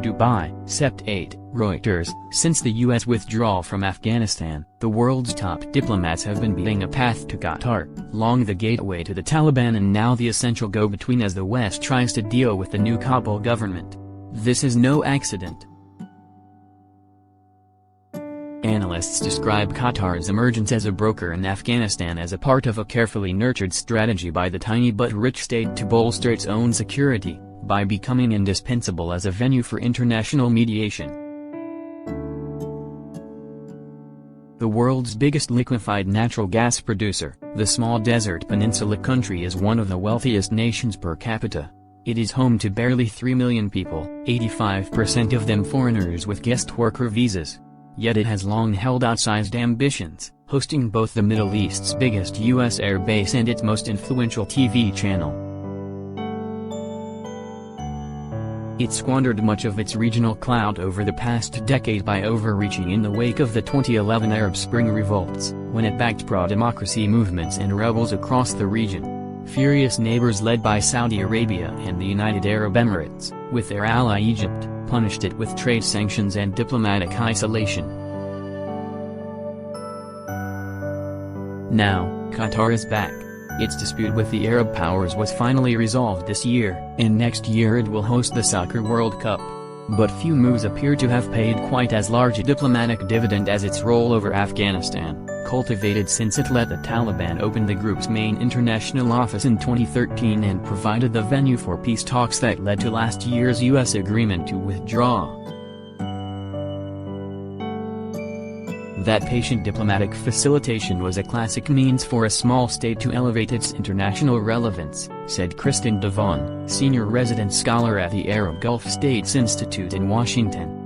Dubai, Sept 8, Reuters. Since the U.S. withdrawal from Afghanistan, the world's top diplomats have been beating a path to Qatar, long the gateway to the Taliban and now the essential go-between as the West tries to deal with the new Kabul government. This is no accident. Analysts describe Qatar's emergence as a broker in Afghanistan as a part of a carefully nurtured strategy by the tiny but rich state to bolster its own security, by becoming indispensable as a venue for international mediation. The world's biggest liquefied natural gas producer, the small desert peninsula country is one of the wealthiest nations per capita. It is home to barely 3 million people, 85% of them foreigners with guest worker visas. Yet it has long held outsized ambitions, hosting both the Middle East's biggest U.S. air base and its most influential TV channel. It squandered much of its regional clout over the past decade by overreaching in the wake of the 2011 Arab Spring revolts, when it backed pro-democracy movements and rebels across the region. Furious neighbors led by Saudi Arabia and the United Arab Emirates, with their ally Egypt, punished it with trade sanctions and diplomatic isolation. Now, Qatar is back. Its dispute with the Arab powers was finally resolved this year, and next year it will host the Soccer World Cup. But few moves appear to have paid quite as large a diplomatic dividend as its role over Afghanistan, cultivated since it let the Taliban open the group's main international office in 2013 and provided the venue for peace talks that led to last year's U.S. agreement to withdraw. That patient diplomatic facilitation was a classic means for a small state to elevate its international relevance, said Kristen Devon, senior resident scholar at the Arab Gulf States Institute in Washington.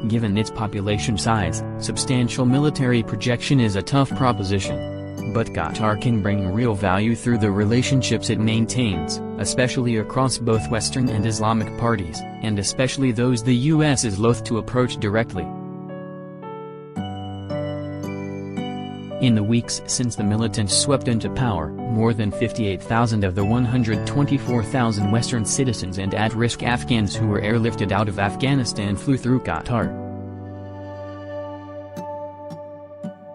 Given its population size, substantial military projection is a tough proposition. But Qatar can bring real value through the relationships it maintains, especially across both Western and Islamic parties, and especially those the U.S. is loath to approach directly. In the weeks since the militants swept into power, more than 58,000 of the 124,000 Western citizens and at-risk Afghans who were airlifted out of Afghanistan flew through Qatar.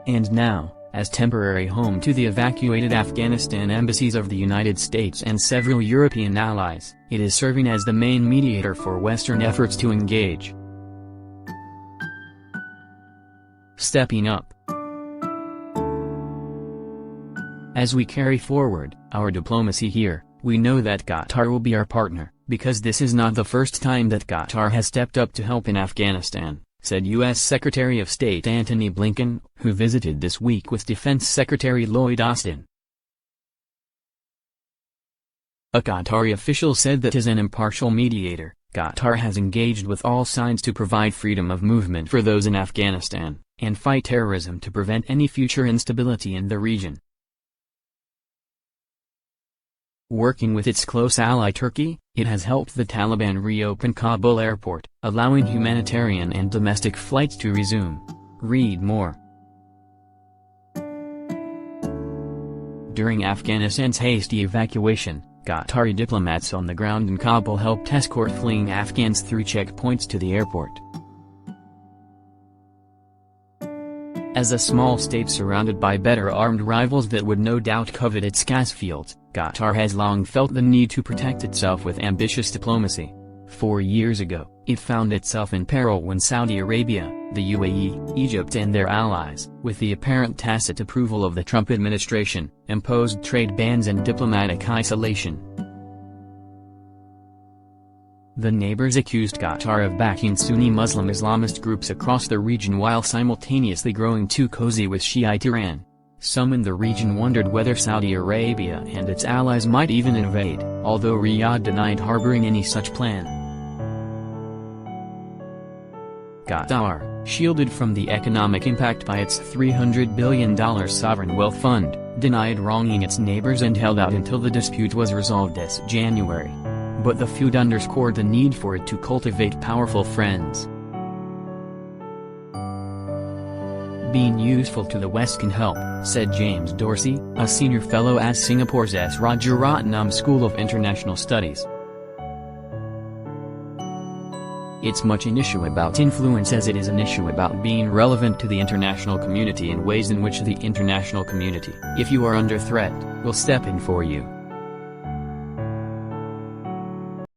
And now, as temporary home to the evacuated Afghanistan embassies of the United States and several European allies, it is serving as the main mediator for Western efforts to engage. Stepping up. As we carry forward our diplomacy here, we know that Qatar will be our partner, because this is not the first time that Qatar has stepped up to help in Afghanistan, said U.S. Secretary of State Antony Blinken, who visited this week with Defense Secretary Lloyd Austin. A Qatari official said that as an impartial mediator, Qatar has engaged with all sides to provide freedom of movement for those in Afghanistan, and fight terrorism to prevent any future instability in the region. Working with its close ally Turkey, it has helped the Taliban reopen Kabul airport, allowing humanitarian and domestic flights to resume. Read more. During Afghanistan's hasty evacuation, Qatari diplomats on the ground in Kabul helped escort fleeing Afghans through checkpoints to the airport. As a small state surrounded by better armed rivals that would no doubt covet its gas fields, Qatar has long felt the need to protect itself with ambitious diplomacy. 4 years ago, it found itself in peril when Saudi Arabia, the UAE, Egypt and their allies, with the apparent tacit approval of the Trump administration, imposed trade bans and diplomatic isolation. The neighbors accused Qatar of backing Sunni Muslim Islamist groups across the region while simultaneously growing too cozy with Shiite Iran. Some in the region wondered whether Saudi Arabia and its allies might even invade, although Riyadh denied harboring any such plan. Qatar, shielded from the economic impact by its $300 billion sovereign wealth fund, denied wronging its neighbors and held out until the dispute was resolved this January. But the feud underscored the need for it to cultivate powerful friends. Being useful to the West can help, said James Dorsey, a senior fellow at Singapore's S. Rajaratnam School of International Studies. It's much an issue about influence as it is an issue about being relevant to the international community in ways in which the international community, if you are under threat, will step in for you.